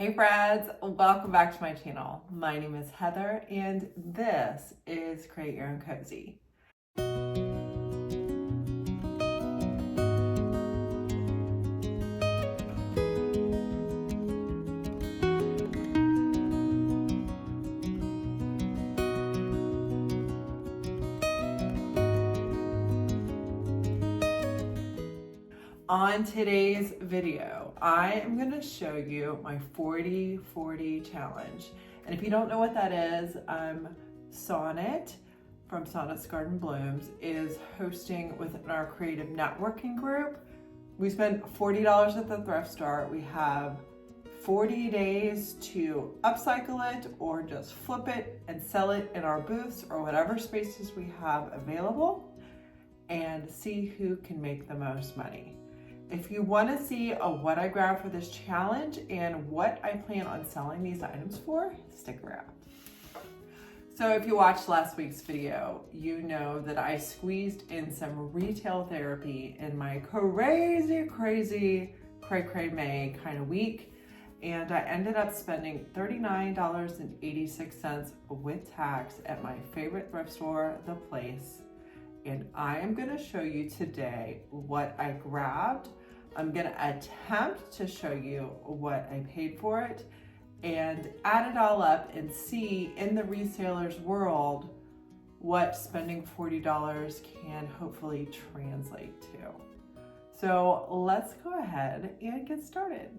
Hey friends, welcome back to my channel. My name is Heather and this is Create Your Own Cozy. On today's video, I am going to show you my 40-40 challenge. And if you don't know what that is, Sonnet from Sonnet's Garden Blooms is hosting within our creative networking group. We spent $40 at the thrift store. We have 40 days to upcycle it or just flip it and sell it in our booths or whatever spaces we have available and see who can make the most money. If you want to see what I grabbed for this challenge and what I plan on selling these items for, stick around. So if you watched last week's video, you know that I squeezed in some retail therapy in my crazy cray May kind of week. And I ended up spending $39.86 with tax at my favorite thrift store, The Place. And I am going to show you today what I grabbed. I'm going to attempt to show you what I paid for it and add it all up and see in the reseller's world what spending $40 can hopefully translate to. So let's go ahead and get started.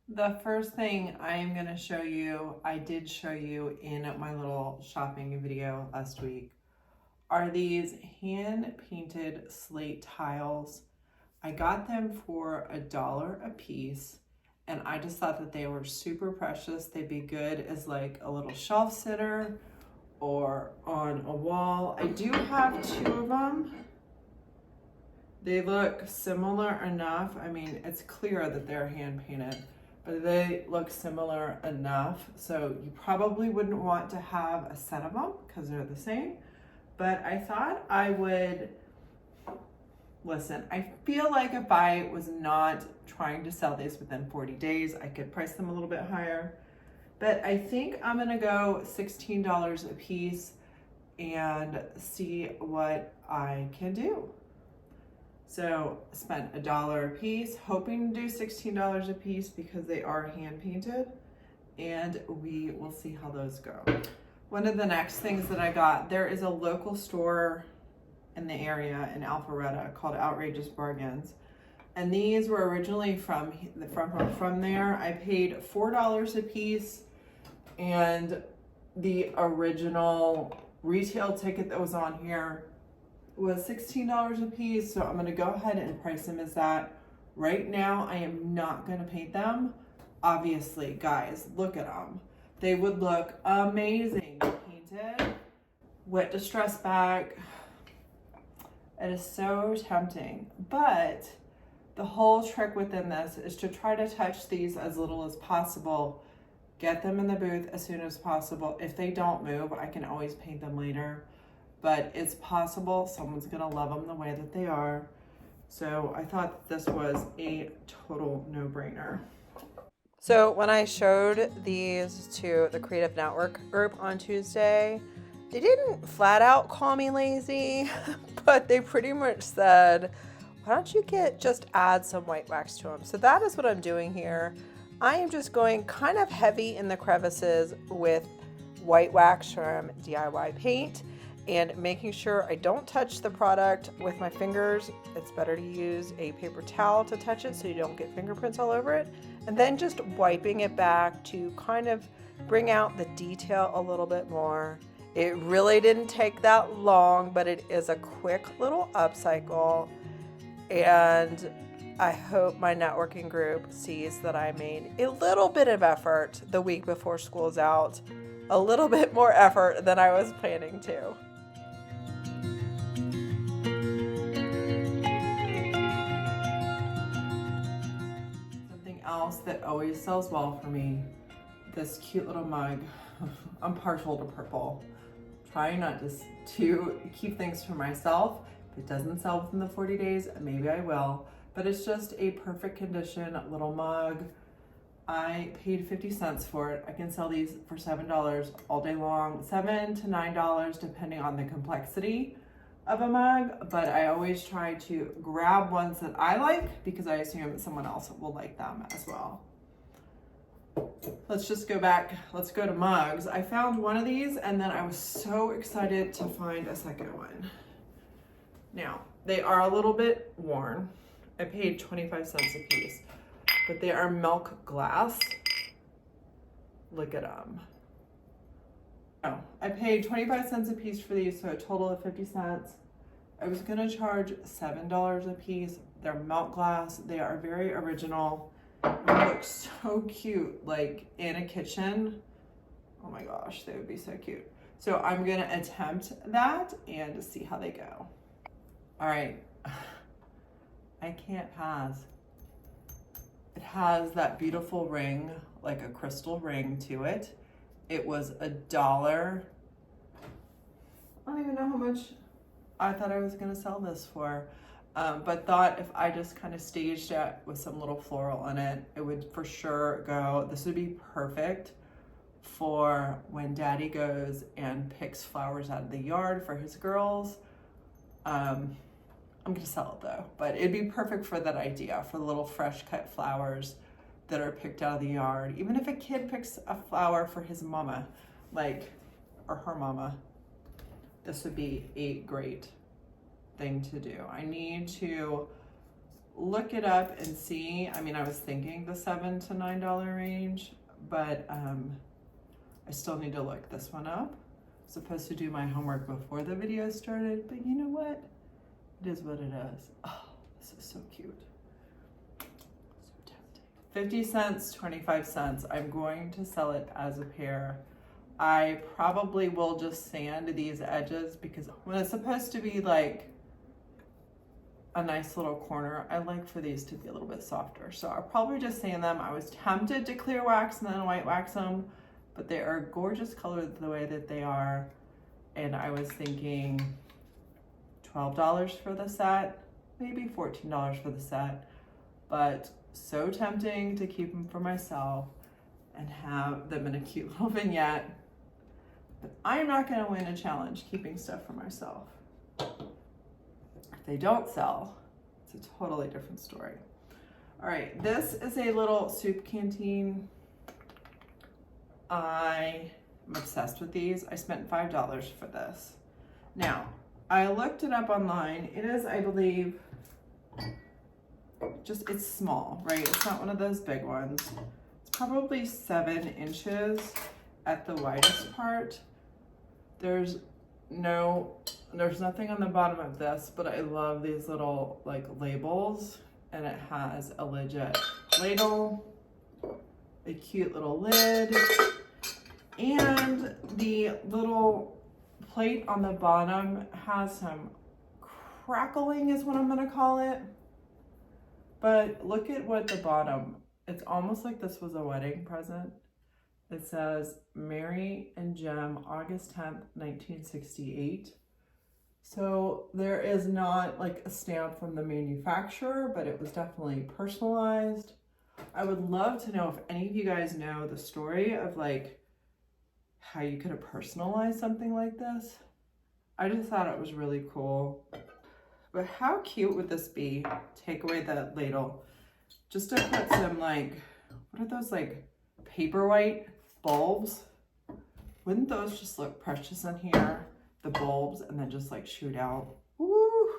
The first thing I am going to show you, I did show you in my little shopping video last week, are these hand-painted slate tiles. I got them for $1 a piece, and I just thought that they were super precious. They'd be good as like a little shelf sitter or on a wall. I do have 2 of them. They look similar enough. I mean, it's clear that they're hand-painted, but they look similar enough. So you probably wouldn't want to have a set of them because they're the same. But I thought I would, listen, I feel like if I was not trying to sell these within 40 days, I could price them a little bit higher. But I think I'm gonna go $16 a piece and see what I can do. So I spent $1 a piece, hoping to do $16 a piece because they are hand painted, and we will see how those go. One of the next things that I got, there is a local store in the area in Alpharetta called Outrageous Bargains. And these were originally from there. I paid $4 a piece, and the original retail ticket that was on here was $16 a piece. So I'm gonna go ahead and price them as that. Right now, I am not gonna paint them. Obviously, guys, look at them. They would look amazing painted, wet distress bag. It is so tempting, but the whole trick within this is to try to touch these as little as possible, get them in the booth as soon as possible. If they don't move, I can always paint them later, but it's possible someone's gonna love them the way that they are. So I thought this was a total no-brainer. So when I showed these to the Creative Network group on Tuesday, they didn't flat out call me lazy, but they pretty much said, why don't you just add some white wax to them? So that is what I'm doing here. I am just going kind of heavy in the crevices with white wax from DIY paint and making sure I don't touch the product with my fingers. It's better to use a paper towel to touch it so you don't get fingerprints all over it. And then just wiping it back to kind of bring out the detail a little bit more. It really didn't take that long, but it is a quick little upcycle. And I hope my networking group sees that I made a little bit of effort the week before school's out, a little bit more effort than I was planning to. Else that always sells well for me, this cute little mug. I'm partial to purple. Trying not just to keep things for myself. If it doesn't sell within the 40 days, maybe I will. But it's just a perfect condition little mug. I paid 50 cents for it. I can sell these for $7 all day long, $7 to $9 depending on the complexity of a mug, but I always try to grab ones that I like because I assume someone else will like them as well. Let's just go back. Let's go to mugs. I found one of these and then I was so excited to find a second one. Now, they are a little bit worn. I paid 25 cents a piece, but they are milk glass. Look at them. Oh, I paid 25 cents a piece for these, so a total of 50 cents. I was gonna charge $7 a piece. They're milk glass. They are very original. They look so cute, like in a kitchen. Oh my gosh, they would be so cute. So I'm gonna attempt that and see how they go. All right, I can't pass. It has that beautiful ring, like a crystal ring to it. It was $1. I don't even know how much I thought I was gonna sell this for, but thought if I just kind of staged it with some little floral in it, it would for sure go. This would be perfect for when Daddy goes and picks flowers out of the yard for his girls. I'm gonna sell it though, but it'd be perfect for that idea, for the little fresh cut flowers that are picked out of the yard. Even if a kid picks a flower for his mama, like, or her mama, this would be a great thing to do. I need to look it up and see. I mean, I was thinking the $7 to $9 range, but I still need to look this one up. I'm supposed to do my homework before the video started, but you know what? It is what it is. Oh, this is so cute. So tempting. 50 cents, 25 cents. I'm going to sell it as a pair. I probably will just sand these edges because when it's supposed to be like a nice little corner, I like for these to be a little bit softer. So I'll probably just sand them. I was tempted to clear wax and then white wax them, but they are gorgeous colored the way that they are. And I was thinking $12 for the set, maybe $14 for the set, but so tempting to keep them for myself and have them in a cute little vignette. But I'm not gonna win a challenge keeping stuff for myself. If they don't sell, it's a totally different story. All right, this is a little soup canteen. I'm obsessed with these. I spent $5 for this. Now, I looked it up online. It is, I believe, it's small, right? It's not one of those big ones. It's probably 7 inches at the widest part. There's nothing on the bottom of this, but I love these little like labels, and it has a legit ladle, a cute little lid, and the little plate on the bottom has some crackling is what I'm gonna call it. But look at what the bottom, it's almost like this was a wedding present. It says Mary and Jem, August 10th, 1968. So there is not like a stamp from the manufacturer, but it was definitely personalized. I would love to know if any of you guys know the story of like how you could have personalized something like this. I just thought it was really cool. But how cute would this be? Take away the ladle. Just to put some like, what are those like paperwhite bulbs? Wouldn't those just look precious in here? The bulbs and then just like shoot out. Woo!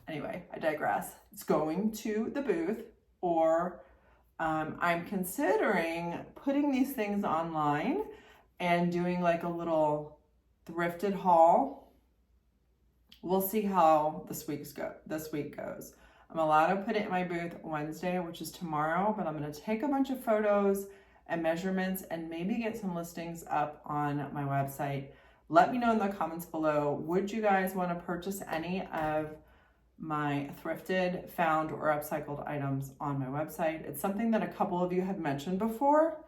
Anyway, I digress. It's going to the booth, or I'm considering putting these things online and doing like a little thrifted haul. We'll see how this week goes. I'm allowed to put it in my booth Wednesday, which is tomorrow, but I'm going to take a bunch of photos and measurements and maybe get some listings up on my website. Let me know in the comments below, would you guys want to purchase any of my thrifted, found, or upcycled items on my website? It's something that a couple of you have mentioned before,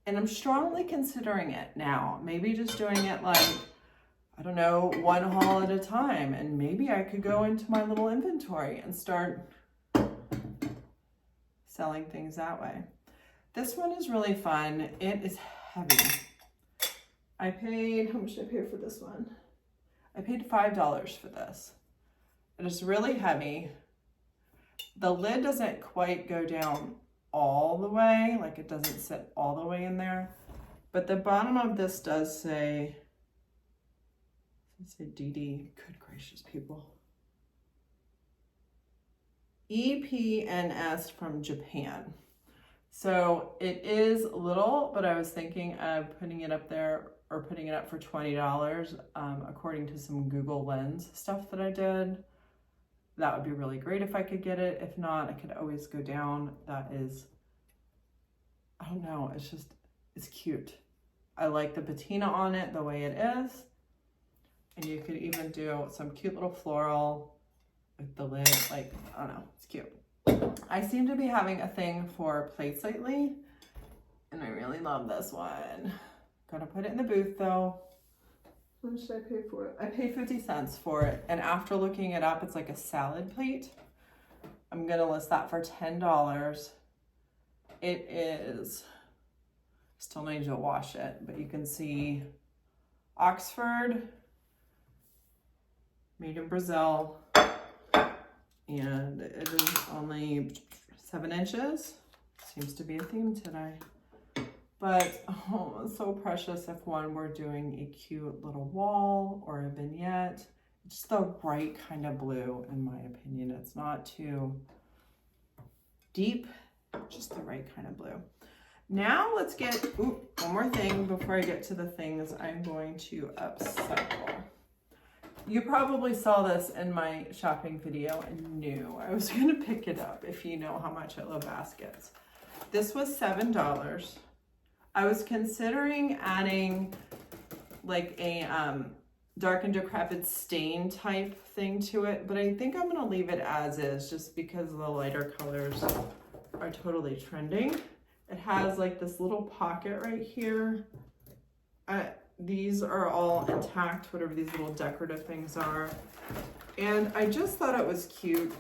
and I'm strongly considering it now. Maybe just doing it like, I don't know, one haul at a time, and maybe I could go into my little inventory and start selling things that way. This one is really fun. It is heavy. I paid, how much did I pay for this one? I paid $5 for this. It is really heavy. The lid doesn't quite go down all the way, like it doesn't sit all the way in there, but the bottom of this does say DD, good gracious people. EPNS from Japan. So it is little, but I was thinking of putting it up there or putting it up for $20, according to some Google Lens stuff that I did. That would be really great if I could get it. If not, I could always go down. That is, I don't know, it's just, it's cute. I like the patina on it the way it is. And you could even do some cute little floral with the lid, like, I don't know, it's cute. I seem to be having a thing for plates lately, and I really love this one. Gonna put it in the booth though. How much did I pay for it? I paid 50 cents for it, and after looking it up, it's like a salad plate. I'm gonna list that for $10. It is, still need to wash it, but you can see Oxford, made in Brazil, and it is only 7 inches. Seems to be a theme today. But, oh, it's so precious if one were doing a cute little wall or a vignette. It's the right kind of blue, in my opinion. It's not too deep, just the right kind of blue. Now let's get, one more thing before I get to the things I'm going to upcycle. You probably saw this in my shopping video and knew I was gonna pick it up if you know how much I love baskets. This was $7. I was considering adding like a dark and decrepit stain type thing to it, but I think I'm gonna leave it as is just because the lighter colors are totally trending. It has like this little pocket right here. These are all intact, whatever these little decorative things are. And I just thought it was cute.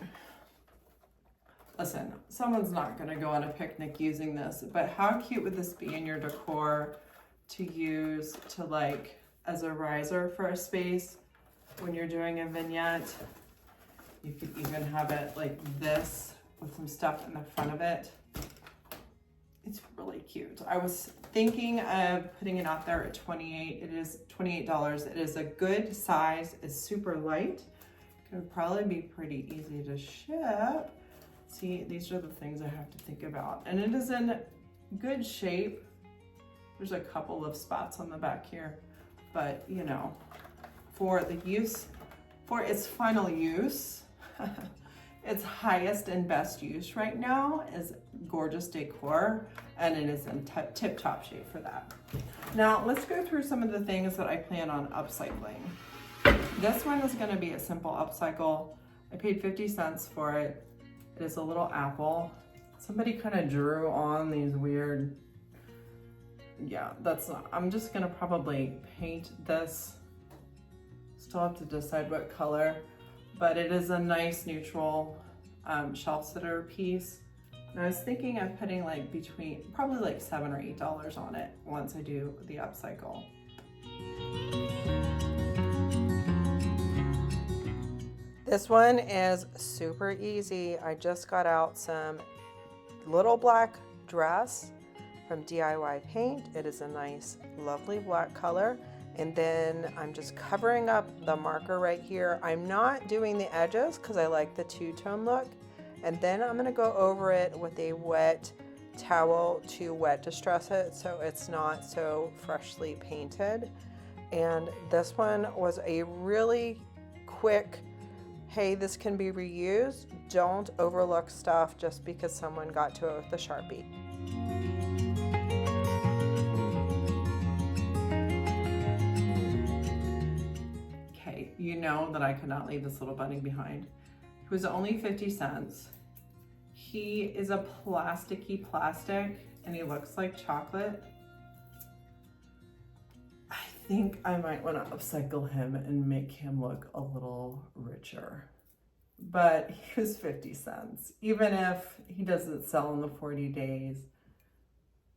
Listen, someone's not gonna go on a picnic using this, but how cute would this be in your decor to use to like as a riser for a space when you're doing a vignette? You could even have it like this with some stuff in the front of it. It's really cute. I was thinking of putting it out there at $28. It is $28. It is a good size. It's super light. It would probably be pretty easy to ship. See, these are the things I have to think about. And it is in good shape. There's a couple of spots on the back here, but you know, for the use, for its final use, its highest and best use right now is gorgeous decor, and it is in tip-top shape for that. Now, let's go through some of the things that I plan on upcycling. This one is gonna be a simple upcycle. I paid 50 cents for it. It is a little apple. Somebody kind of drew on these weird, yeah, that's not, I'm just gonna probably paint this. Still have to decide what color, but it is a nice neutral shelf sitter piece. And I was thinking of putting like between, probably like $7 or $8 on it once I do the upcycle. This one is super easy. I just got out some little black dress from DIY Paint. It is a nice, lovely black color. And then I'm just covering up the marker right here. I'm not doing the edges because I like the two-tone look. And then I'm gonna go over it with a wet towel to wet distress it so it's not so freshly painted. And this one was a really quick, hey, this can be reused. Don't overlook stuff just because someone got to it with a Sharpie. Okay, you know that I could not leave this little bunny behind. It was only 50 cents. He is a plasticky plastic and he looks like chocolate. I think I might want to upcycle him and make him look a little richer. but he was 50 cents. Even if he doesn't sell in the 40 days.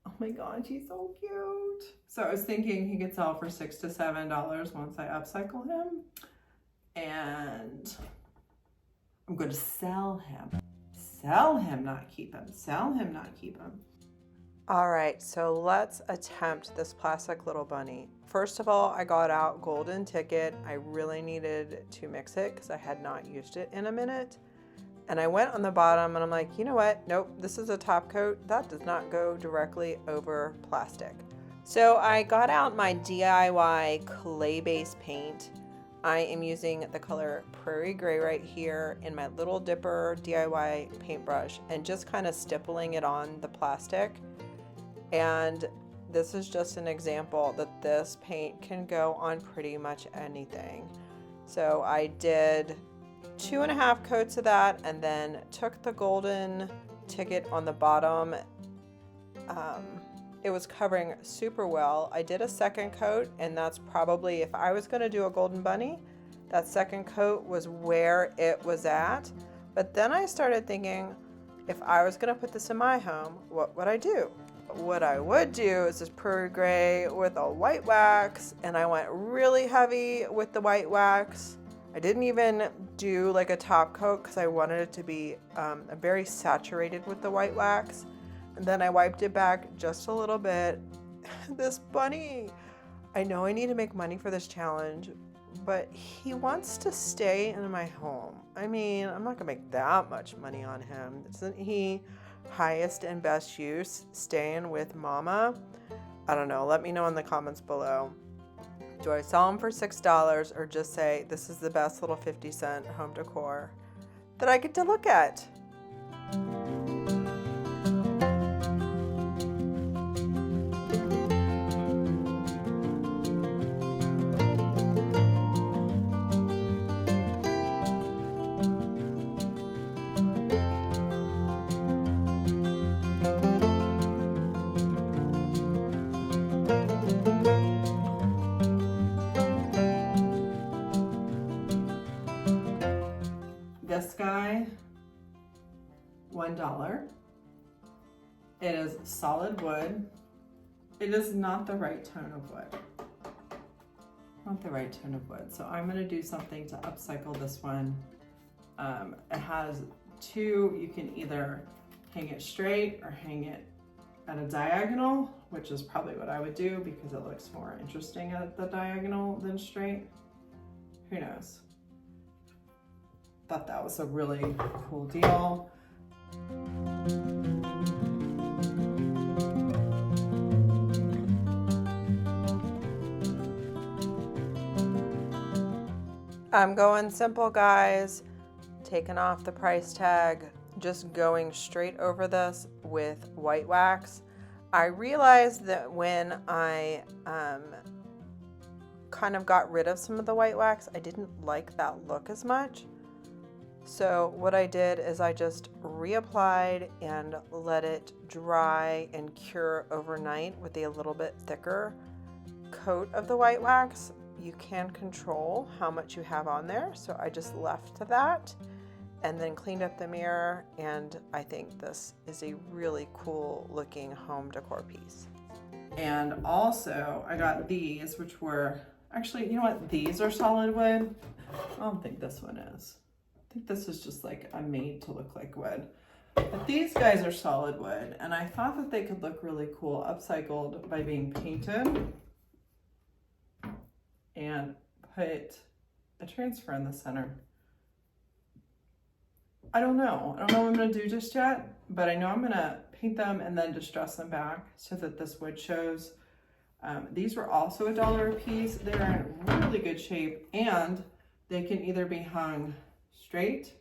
Oh my gosh, he's so cute. So I was thinking he could sell for $6 to $7 once I upcycle him. And I'm going to sell him. Sell him, not keep him. Sell him, not keep him. All right, so let's attempt this plastic little bunny. First of all, I got out golden ticket. I really needed to mix it because I had not used it in a minute. And I went on the bottom and I'm like, you know what? Nope, this is a top coat. That does not go directly over plastic. So I got out my DIY clay-based paint. I am using the color Prairie Grey right here in my little dipper DIY paintbrush and just kind of stippling it on the plastic. And this is just an example that this paint can go on pretty much anything. So I did 2.5 coats of that and then took the golden ticket on the bottom. It was covering super well. I did a second coat, and that's probably, if I was going to do a golden bunny, that second coat was where it was at. But then I started thinking, if I was going to put this in my home, what would I do? What I would do is this Prairie Grey with a white wax, and I went really heavy with the white wax. I didn't even do like a top coat because I wanted it to be very saturated with the white wax. And then I wiped it back just a little bit. This bunny, I know I need to make money for this challenge, but he wants to stay in my home. I mean, I'm not gonna make that much money on him. Isn't he highest and best use staying with mama? I don't know. Let me know in the comments below. Do I sell them for $6 or just say this is the best little 50-cent home decor that I get to look at? This guy, $1. It is solid wood. It is not the right tone of wood. Not the right tone of wood. So I'm gonna do something to upcycle this one. It has two, you can either hang it straight or hang it at a diagonal, which is probably what I would do because it looks more interesting at the diagonal than straight. Who knows? Thought that was a really cool deal. I'm going simple, guys. Taking off the price tag, just going straight over this with white wax. I realized that when I kind of got rid of some of the white wax, I didn't like that look as much. So what I did is I just reapplied and let it dry and cure overnight with a little bit thicker coat of the white wax. You can control how much you have on there, so I just left that and then cleaned up the mirror, and I think this is a really cool looking home decor piece. And also I got these, which were actually, you know what, these are solid wood. I don't think this one is. I think this is just like a made to look like wood. But these guys are solid wood, and I thought that they could look really cool upcycled by being painted and put a transfer in the center. I don't know what I'm gonna do just yet, but I know I'm gonna paint them and then distress them back so that this wood shows. These were also $1 a piece. They're in really good shape, and they can either be hung straight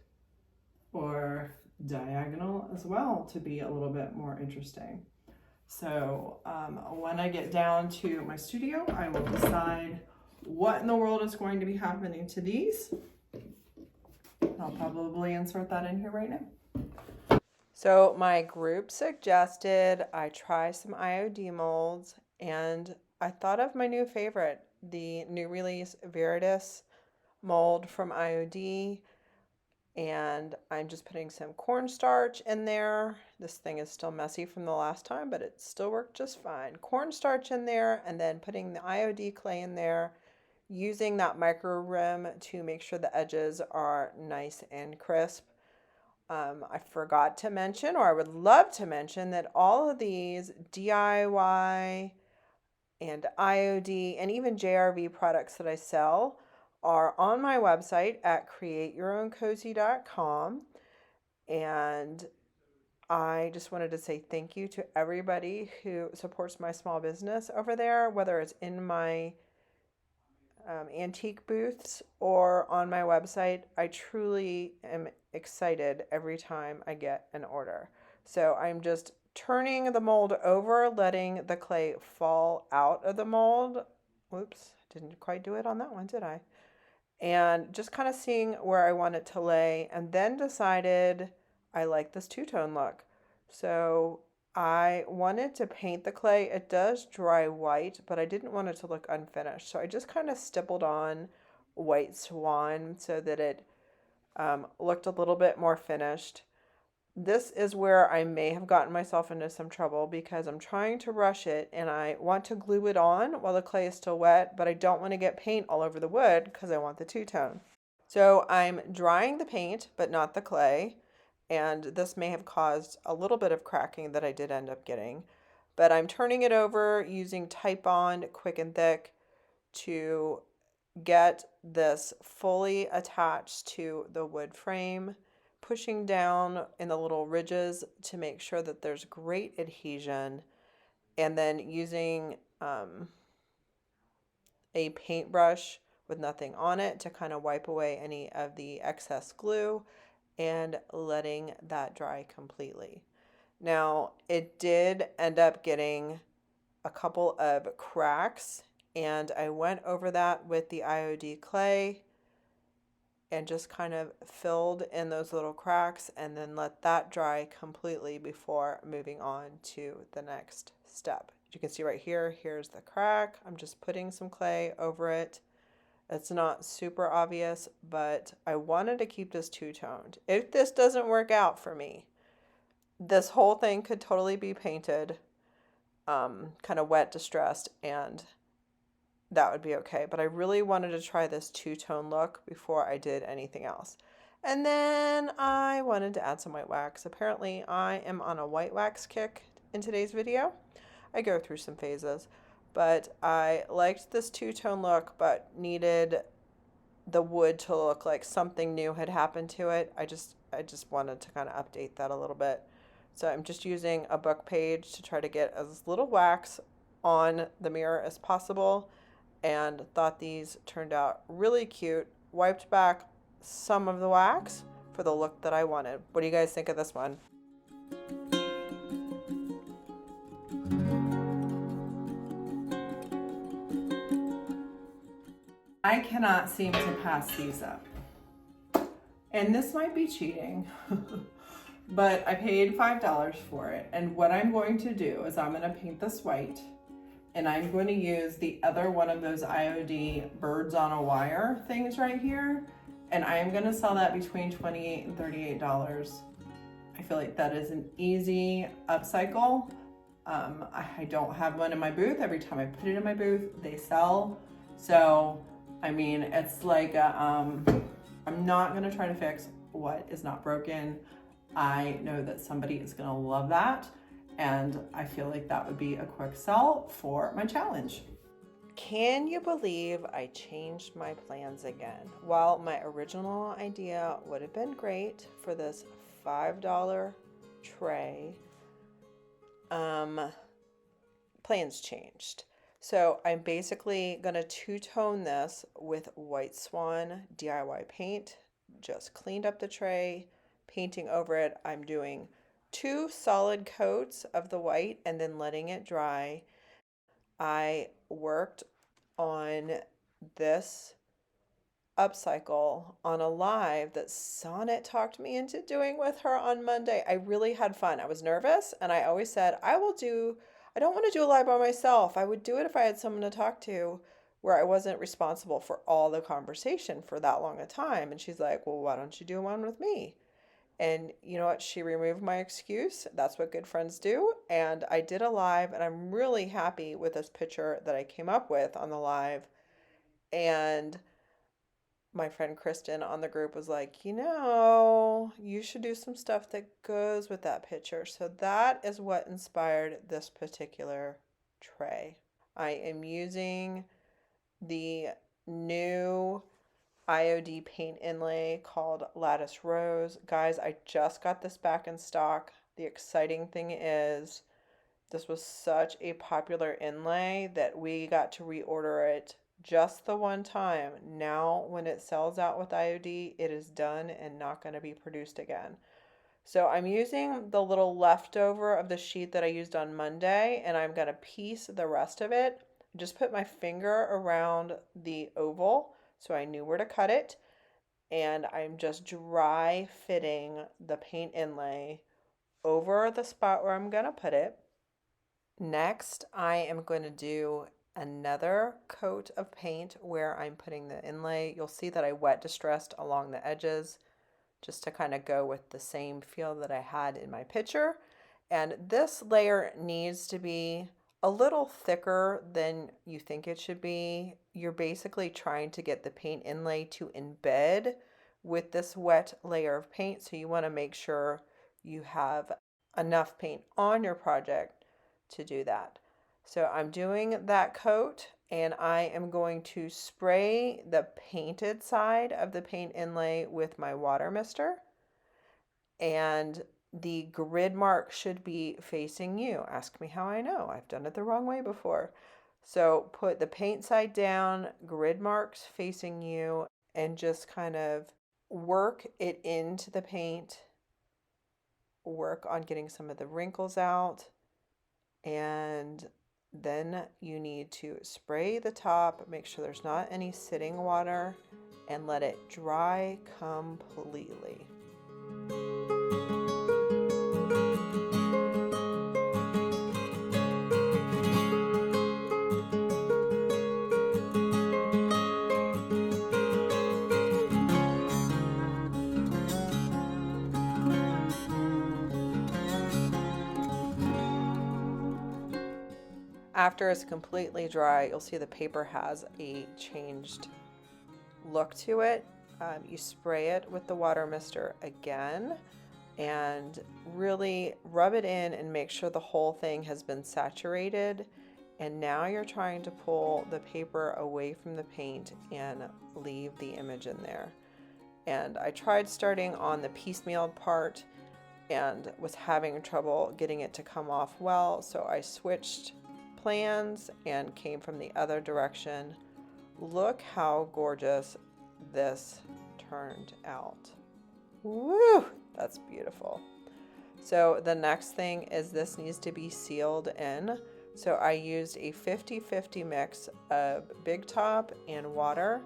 or diagonal as well to be a little bit more interesting. So when I get down to my studio, I will decide what in the world is going to be happening to these. I'll probably insert that in here right now. So my group suggested I try some IOD molds, and I thought of my new favorite, the new release viridis mold from IOD. And I'm just putting some cornstarch in there. This thing is still messy from the last time, but it still worked just fine. Cornstarch in there, and then putting the IOD clay in there, using that micro rim to make sure the edges are nice and crisp. I forgot to mention, or I would love to mention, that all of these DIY and IOD and even JRV products that I sell are on my website at createyourowncozy.com. And I just wanted to say thank you to everybody who supports my small business over there, whether it's in my antique booths or on my website. I truly am excited every time I get an order. So I'm just turning the mold over, letting the clay fall out of the mold. Whoops, didn't quite do it on that one, did I? And just kind of seeing where I want it to lay, and then decided I like this two-tone look. So I wanted to paint the clay. It does dry white, but I didn't want it to look unfinished. So I just kind of stippled on white Swan so that it looked a little bit more finished. This is where I may have gotten myself into some trouble because I'm trying to rush it and I want to glue it on while the clay is still wet, but I don't want to get paint all over the wood because I want the two-tone. So I'm drying the paint, but not the clay. And this may have caused a little bit of cracking that I did end up getting. But I'm turning it over using TIghtbond Quick and Thick to get this fully attached to the wood frame, pushing down in the little ridges to make sure that there's great adhesion, and then using a paintbrush with nothing on it to kind of wipe away any of the excess glue and letting that dry completely. Now, it did end up getting a couple of cracks, and I went over that with the IOD clay and just kind of filled in those little cracks and then let that dry completely before moving on to the next step. You can see right here, here's the crack. I'm just putting some clay over it. It's not super obvious, but I wanted to keep this two-toned. If this doesn't work out for me, this whole thing could totally be painted kind of wet distressed, and that would be okay. But I really wanted to try this two-tone look before I did anything else. And then I wanted to add some white wax. Apparently I am on a white wax kick in today's video. I go through some phases, but I liked this two-tone look, but needed the wood to look like something new had happened to it. I just wanted to kind of update that a little bit. So I'm just using a book page to try to get as little wax on the mirror as possible, and thought these turned out really cute. Wiped back some of the wax for the look that I wanted. What do you guys think of this one? I cannot seem to pass these up. And this might be cheating, but I paid $5 for it. And what I'm going to do is I'm going to paint this white, and I'm going to use the other one of those IOD birds on a wire things right here. And I am going to sell that between $28 and $38. I feel like that is an easy upcycle. I don't have one in my booth. Every time I put it in my booth, they sell. So, I mean, it's like, I'm not going to try to fix what is not broken. I know that somebody is going to love that. And I feel like that would be a quick sell for my challenge. Can you believe I changed my plans again? While my original idea would have been great for this $5 tray, plans changed. So I'm basically gonna two-tone this with White Swan DIY paint. Just cleaned up the tray, painting over it. I'm doing 2 solid coats of the white and then letting it dry. I worked on this upcycle on a live that Sonnet talked me into doing with her on Monday. I really had fun. I was nervous, and I always said, I don't want to do a live by myself. I would do it if I had someone to talk to where I wasn't responsible for all the conversation for that long a time. And she's like, well, why don't you do one with me? And you know what? She removed my excuse. That's what good friends do. And I did a live, and I'm really happy with this picture that I came up with on the live. And my friend Kristen on the group was like, you should do some stuff that goes with that picture. So that is what inspired this particular tray. I am using the new IOD paint inlay called Lattice Rose. Guys, I just got this back in stock. The exciting thing is this was such a popular inlay that we got to reorder it just the one time. Now, when it sells out with IOD, it is done and not going to be produced again. So I'm using the little leftover of the sheet that I used on Monday, and I'm going to piece the rest of it. Just put my finger around the oval so I knew where to cut it, and I'm just dry fitting the paint inlay over the spot where I'm going to put it. Next, I am going to do another coat of paint where I'm putting the inlay. You'll see that I wet distressed along the edges just to kind of go with the same feel that I had in my picture. And this layer needs to be a little thicker than you think it should be. You're basically trying to get the paint inlay to embed with this wet layer of paint, so you want to make sure you have enough paint on your project to do that. So I'm doing that coat, and I am going to spray the painted side of the paint inlay with my water mister, and the grid mark should be facing you. Ask me how I know. I've done it the wrong way before. So put the paint side down, grid marks facing you, and just kind of work it into the paint. Work on getting some of the wrinkles out, and then you need to spray the top, make sure there's not any sitting water, and let it dry completely. After it's completely dry, you'll see the paper has a changed look to it. You spray it with the water mister again and really rub it in and make sure the whole thing has been saturated. And now you're trying to pull the paper away from the paint and leave the image in there. And I tried starting on the piecemeal part and was having trouble getting it to come off well, so I switched plans and came from the other direction. Look how gorgeous this turned out. Woo! That's beautiful. So the next thing is this needs to be sealed in. So I used a 50-50 mix of Big Top and water,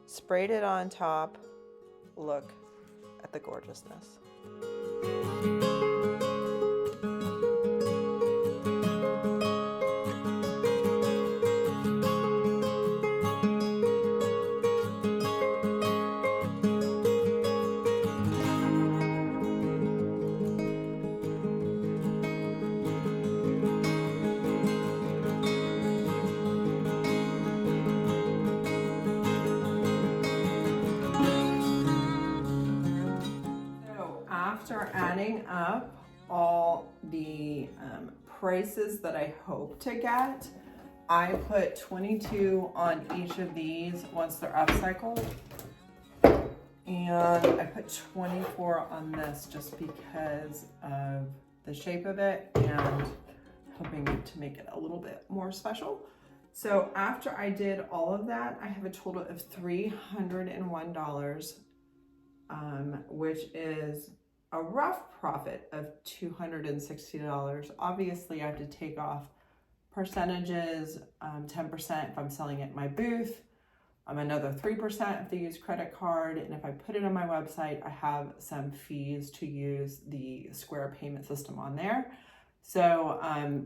sprayed it on top. Look at the gorgeousness. After adding up all the prices that I hope to get, I put 22 on each of these once they're upcycled, and I put 24 on this just because of the shape of it and hoping to make it a little bit more special. So after I did all of that, I have a total of $301, which is a rough profit of $260. Obviously, I have to take off percentages, 10% if I'm selling it in my booth, another 3% if they use credit card, and if I put it on my website, I have some fees to use the Square payment system on there. So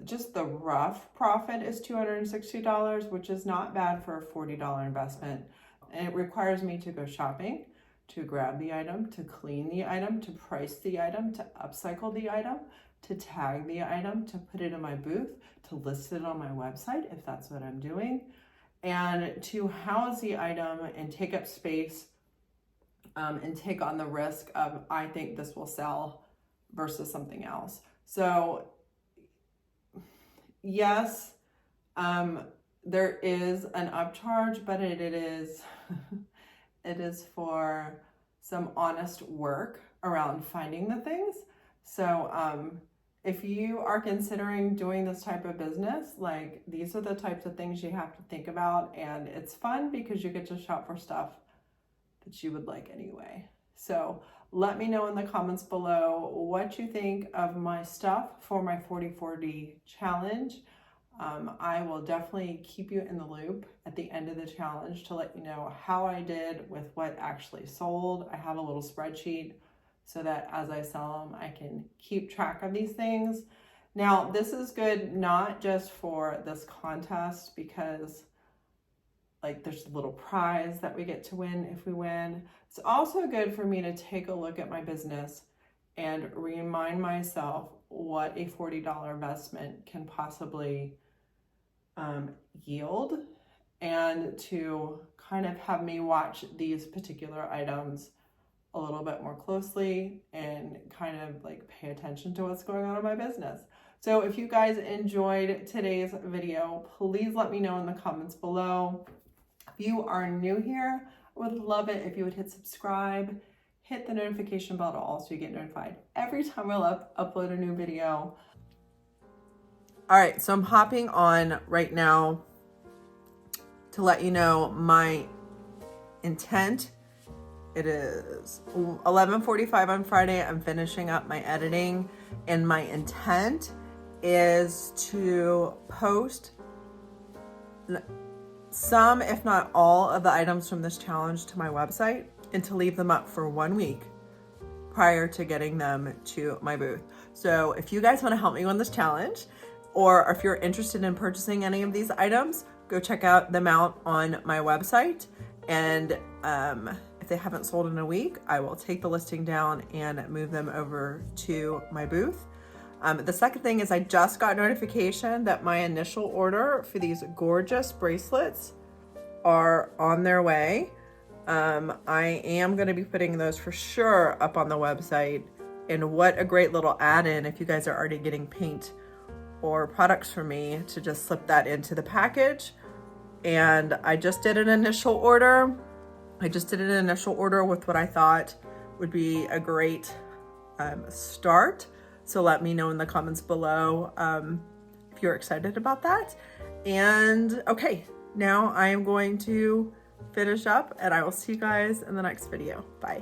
just the rough profit is $260, which is not bad for a $40 investment. And it requires me to go shopping, to grab the item, to clean the item, to price the item, to upcycle the item, to tag the item, to put it in my booth, to list it on my website if that's what I'm doing, and to house the item and take up space and take on the risk of, I think this will sell versus something else. So yes, there is an upcharge, but it is it is for some honest work around finding the things. So if you are considering doing this type of business, like these are the types of things you have to think about, and it's fun because you get to shop for stuff that you would like anyway. So let me know in the comments below what you think of my stuff for my 40/40 challenge. I will definitely keep you in the loop at the end of the challenge to let you know how I did with what actually sold. I have a little spreadsheet so that as I sell them, I can keep track of these things. Now, this is good not just for this contest because like there's a little prize that we get to win if we win. It's also good for me to take a look at my business and remind myself what a $40 investment can possibly yield, and to kind of have me watch these particular items a little bit more closely and kind of like pay attention to what's going on in my business. So if you guys enjoyed today's video, please let me know in the comments below. If you are new here, I would love it if you would hit subscribe, hit the notification bell to all so you get notified every time we'll upload a new video. All right, so I'm hopping on right now to let you know my intent. It is 11:45 on Friday. I'm finishing up my editing, and my intent is to post some, if not all, of the items from this challenge to my website and to leave them up for 1 week prior to getting them to my booth. So if you guys want to help me on this challenge, or if you're interested in purchasing any of these items, go check them out on my website. And if they haven't sold in a week, I will take the listing down and move them over to my booth. The second thing is I just got notification that my initial order for these gorgeous bracelets are on their way. I am going to be putting those for sure up on the website. And what a great little add-in if you guys are already getting paint or products from me to just slip that into the package. And I just did an initial order. With what I thought would be a great start. So let me know in the comments below if you're excited about that. And okay, now I am going to finish up and I will see you guys in the next video. Bye.